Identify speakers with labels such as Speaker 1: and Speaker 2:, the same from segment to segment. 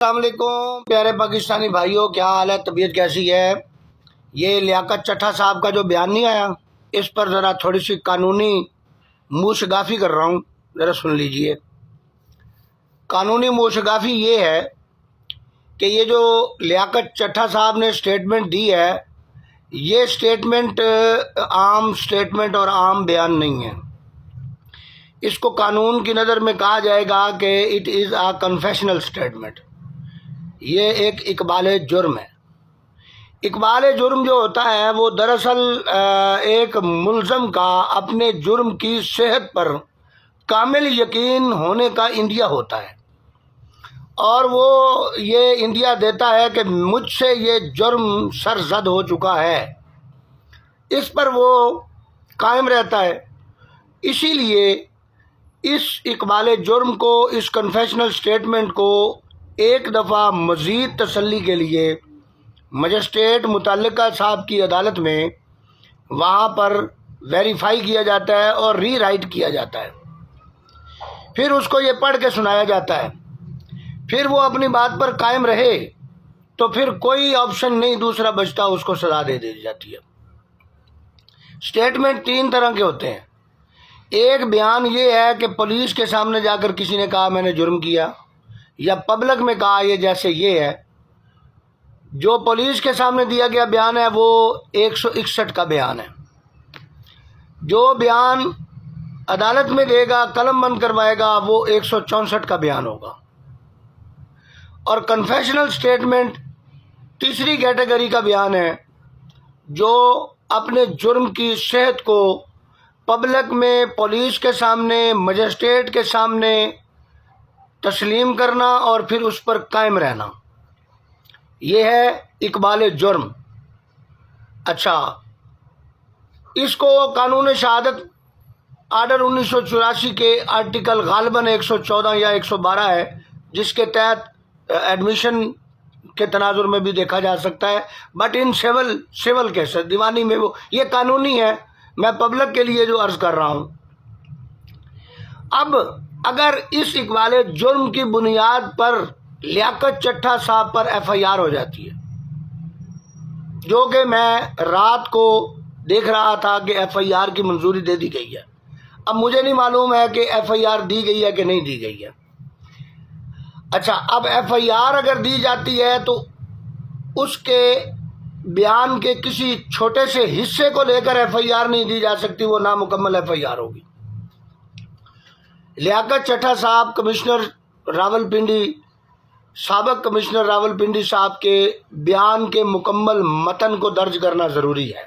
Speaker 1: السلام علیکم پیارے پاکستانی بھائیوں، کیا حال ہے؟ طبیعت کیسی ہے؟ یہ لیاقت چٹھا صاحب کا جو بیان نہیں آیا، اس پر ذرا تھوڑی سی قانونی موشگافی کر رہا ہوں، ذرا سن لیجئے۔ قانونی موشگافی یہ ہے کہ یہ جو لیاقت چٹھا صاحب نے سٹیٹمنٹ دی ہے، یہ سٹیٹمنٹ عام سٹیٹمنٹ اور عام بیان نہیں ہے۔ اس کو قانون کی نظر میں کہا جائے گا کہ اٹ از اے کنفیشنل سٹیٹمنٹ۔ یہ ایک اقبال جرم ہے۔ اقبال جرم جو ہوتا ہے وہ دراصل ایک ملزم کا اپنے جرم کی صحت پر کامل یقین ہونے کا اندیا ہوتا ہے، اور وہ یہ اندیا دیتا ہے کہ مجھ سے یہ جرم سرزد ہو چکا ہے، اس پر وہ قائم رہتا ہے۔ اسی لیے اس اقبال جرم کو، اس کنفیشنل سٹیٹمنٹ کو ایک دفعہ مزید تسلی کے لیے مجسٹریٹ متعلقہ صاحب کی عدالت میں وہاں پر ویریفائی کیا جاتا ہے اور ری رائٹ کیا جاتا ہے، پھر اس کو یہ پڑھ کے سنایا جاتا ہے، پھر وہ اپنی بات پر قائم رہے تو پھر کوئی آپشن نہیں دوسرا بچتا، اس کو سزا دے دی جاتی ہے۔ سٹیٹمنٹ تین طرح کے ہوتے ہیں۔ ایک بیان یہ ہے کہ پولیس کے سامنے جا کر کسی نے کہا میں نے جرم کیا، یا پبلک میں کہا، یہ جیسے یہ ہے۔ جو پولیس کے سامنے دیا گیا بیان ہے وہ 161 کا بیان ہے۔ جو بیان عدالت میں دے گا، قلم بند کروائے گا، وہ 164 کا بیان ہوگا۔ اور کنفیشنل سٹیٹمنٹ تیسری کیٹیگری کا بیان ہے، جو اپنے جرم کی صحت کو پبلک میں، پولیس کے سامنے، مجسٹریٹ کے سامنے تسلیم کرنا اور پھر اس پر قائم رہنا، یہ ہے اقبال جرم۔ اچھا، اس کو قانون شہادت آرڈر 1984 کے آرٹیکل غالباً 114 یا 112 ہے، جس کے تحت ایڈمیشن کے تناظر میں بھی دیکھا جا سکتا ہے، بٹ ان سول کیس، دیوانی میں وہ یہ قانونی ہے، میں پبلک کے لیے جو عرض کر رہا ہوں۔ اب اگر اس اقبال جرم کی بنیاد پر لیاقت چٹھا صاحب پر ایف آئی آر ہو جاتی ہے، جو کہ میں رات کو دیکھ رہا تھا کہ ایف آئی آر کی منظوری دے دی گئی ہے، اب مجھے نہیں معلوم ہے کہ ایف آئی آر دی گئی ہے کہ نہیں دی گئی ہے۔ اچھا، اب ایف آئی آر اگر دی جاتی ہے تو اس کے بیان کے کسی چھوٹے سے حصے کو لے کر ایف آئی آر نہیں دی جا سکتی، وہ نامکمل ایف آئی آر ہوگی۔ لیاقت چٹھا صاحب کمشنر راولپنڈی، سابق کمشنر راولپنڈی صاحب کے بیان کے مکمل متن کو درج کرنا ضروری ہے،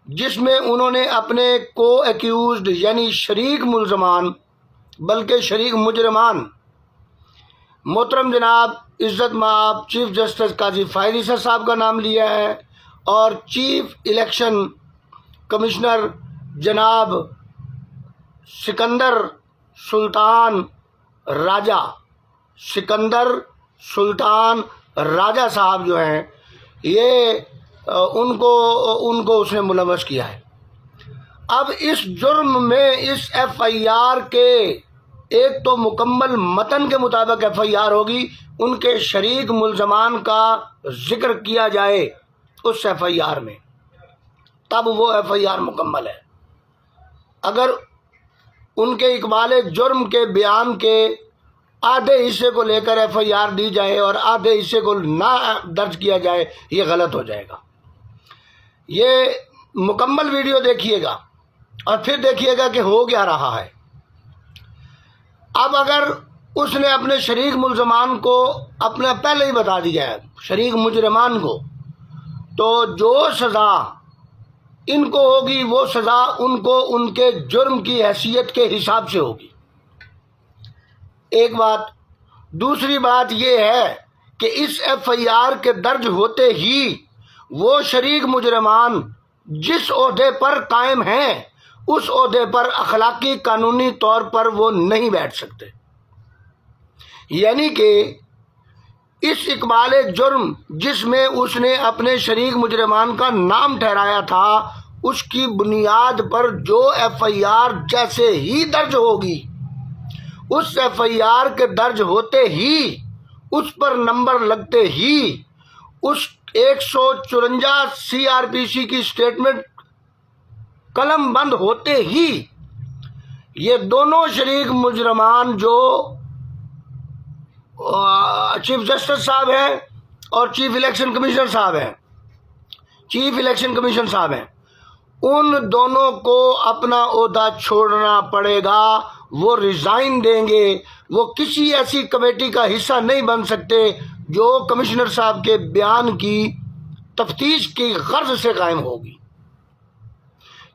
Speaker 1: جس میں انہوں نے اپنے کو ایکیوزڈ یعنی شریک ملزمان بلکہ شریک مجرمان محترم جناب عزت مآب چیف جسٹس قاضی فائز عیسیٰ صاحب کا نام لیا ہے، اور چیف الیکشن کمشنر جناب سکندر سلطان راجہ صاحب جو ہیں، یہ ان کو اس نے ملوث کیا ہے۔ اب اس جرم میں اس ایف آئی آر کے ایک تو مکمل متن کے مطابق ایف آئی آر ہوگی، ان کے شریک ملزمان کا ذکر کیا جائے اس ایف آئی آر میں، تب وہ ایف آئی آر مکمل ہے۔ اگر ان کے اقبال جرم کے بیان کے آدھے حصے کو لے کر ایف آئی آر دی جائے اور آدھے حصے کو نہ درج کیا جائے، یہ غلط ہو جائے گا۔ یہ مکمل ویڈیو دیکھیے گا اور پھر دیکھیے گا کہ ہو کیا رہا ہے۔ اب اگر اس نے اپنے شریک ملزمان کو اپنا پہلے ہی بتا دیا ہے، شریک مجرمان کو، تو جو سزا ان کو ہوگی وہ سزا ان کو ان کے جرم کی حیثیت کے حساب سے ہوگی، ایک بات۔ دوسری بات یہ ہے کہ اس ایف آئی آر کے درج ہوتے ہی وہ شریک مجرمان جس عہدے پر قائم ہیں، اس عہدے پر اخلاقی قانونی طور پر وہ نہیں بیٹھ سکتے، یعنی کہ اس اقبال جرم جس میں اس نے اپنے شریک مجرمان کا نام ٹھہرایا تھا، اس کی بنیاد پر جو ایف آئی آر جیسے ہی درج ہوگی، اس ایف آئی آر کے درج ہوتے ہی اس پر نمبر لگتے ہی اس 154 CRPC کی اسٹیٹمنٹ قلم بند ہوتے ہی یہ دونوں شریک مجرمان جو چیف جسٹس صاحب ہیں اور چیف الیکشن کمیشنر صاحب ہیں ان دونوں کو اپنا عہدہ چھوڑنا پڑے گا. وہ ریزائن دیں گے. وہ کسی ایسی کمیٹی کا حصہ نہیں بن سکتے جو کمشنر صاحب کے بیان کی تفتیش کی غرض سے قائم ہوگی،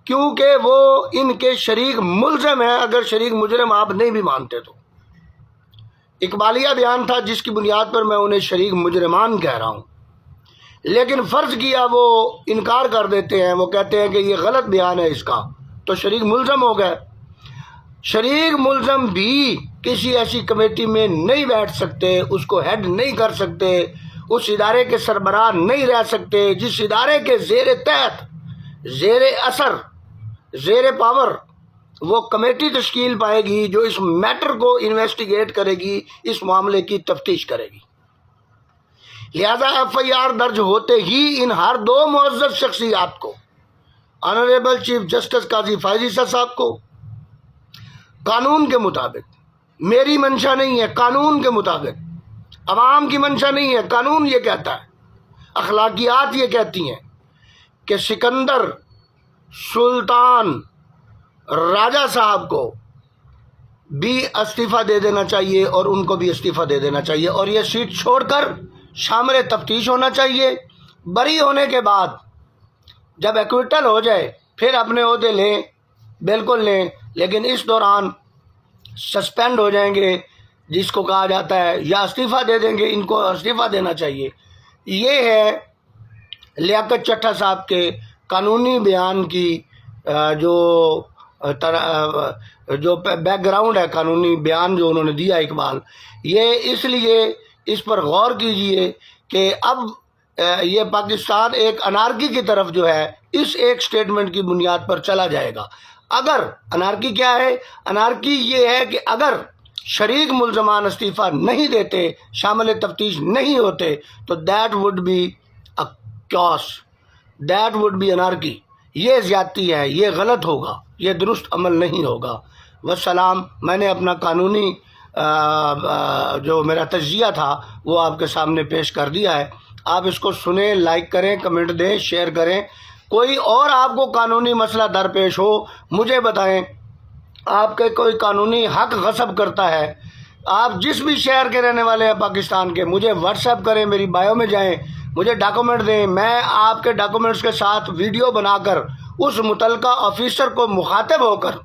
Speaker 1: کیونکہ وہ ان کے شریک ملزم ہیں. اگر شریک مجرم آپ نہیں بھی مانتے تو اقبالیہ بیان تھا جس کی بنیاد پر میں انہیں شریک مجرمان کہہ رہا ہوں، لیکن فرض کیا وہ انکار کر دیتے ہیں. وہ کہتے ہیں کہ یہ غلط بیان ہے اس کا، تو شریک ملزم ہو گئے. شریک ملزم بھی کسی ایسی کمیٹی میں نہیں بیٹھ سکتے، اس کو ہیڈ نہیں کر سکتے، اس ادارے کے سربراہ نہیں رہ سکتے جس ادارے کے زیر تحت، زیر اثر، زیر پاور وہ کمیٹی تشکیل پائے گی جو اس میٹر کو انویسٹیگیٹ کرے گی، اس معاملے کی تفتیش کرے گی. لہذا FIR درج ہوتے ہی ان ہر دو معزز شخصیات کو، آنریبل چیف جسٹس قاضی فائز عیسیٰ صاحب کو، قانون کے مطابق، میری منشا نہیں ہے، قانون کے مطابق، عوام کی منشا نہیں ہے، قانون یہ کہتا ہے، اخلاقیات یہ کہتی ہیں کہ سکندر سلطان راجہ صاحب کو بھی استعفیٰ دے دینا چاہیے اور ان کو بھی استعفیٰ دے دینا چاہیے، اور یہ سیٹ چھوڑ کر شامل تفتیش ہونا چاہیے. بری ہونے کے بعد جب ایکویٹل ہو جائے پھر اپنے عہدے لیں، بالکل لیں، لیکن اس دوران سسپینڈ ہو جائیں گے جس کو کہا جاتا ہے، یا استعفیٰ دے دیں گے. ان کو استعفیٰ دینا چاہیے. یہ ہے لیاقت چٹھا صاحب کے قانونی بیان کی جو بیک گراؤنڈ ہے، قانونی بیان جو انہوں نے دیا اقبال. یہ اس لیے اس پر غور کیجئے کہ اب یہ پاکستان ایک انارکی کی طرف جو ہے اس ایک سٹیٹمنٹ کی بنیاد پر چلا جائے گا. اگر انارکی کیا ہے؟ انارکی یہ ہے کہ اگر شریک ملزمان استعفیٰ نہیں دیتے، شامل تفتیش نہیں ہوتے، تو that would be a chaos، that would be anarchy. یہ زیادتی ہے، یہ غلط ہوگا، یہ درست عمل نہیں ہوگا. والسلام. میں نے اپنا قانونی جو میرا تجزیہ تھا وہ آپ کے سامنے پیش کر دیا ہے. آپ اس کو سنیں، لائک کریں، کمنٹ دیں، شیئر کریں. کوئی اور آپ کو قانونی مسئلہ درپیش ہو مجھے بتائیں. آپ کے کوئی قانونی حق غصب کرتا ہے، آپ جس بھی شہر کے رہنے والے ہیں پاکستان کے، مجھے واٹس ایپ کریں، میری بایو میں جائیں، مجھے ڈاکومنٹ دیں. میں آپ کے ڈاکومنٹس کے ساتھ ویڈیو بنا کر اس متعلقہ آفیسر کو مخاطب ہو کر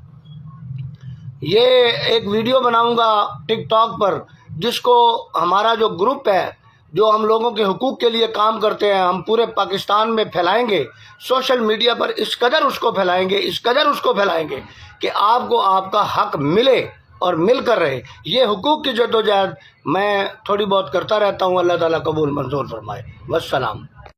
Speaker 1: یہ ایک ویڈیو بناؤں گا ٹک ٹاک پر، جس کو ہمارا جو گروپ ہے جو ہم لوگوں کے حقوق کے لیے کام کرتے ہیں، ہم پورے پاکستان میں پھیلائیں گے. سوشل میڈیا پر اس قدر اس کو پھیلائیں گے کہ آپ کو آپ کا حق ملے اور مل کر رہے. یہ حقوق کی جدوجہد میں تھوڑی بہت کرتا رہتا ہوں. اللہ تعالیٰ قبول منظور فرمائے. والسلام.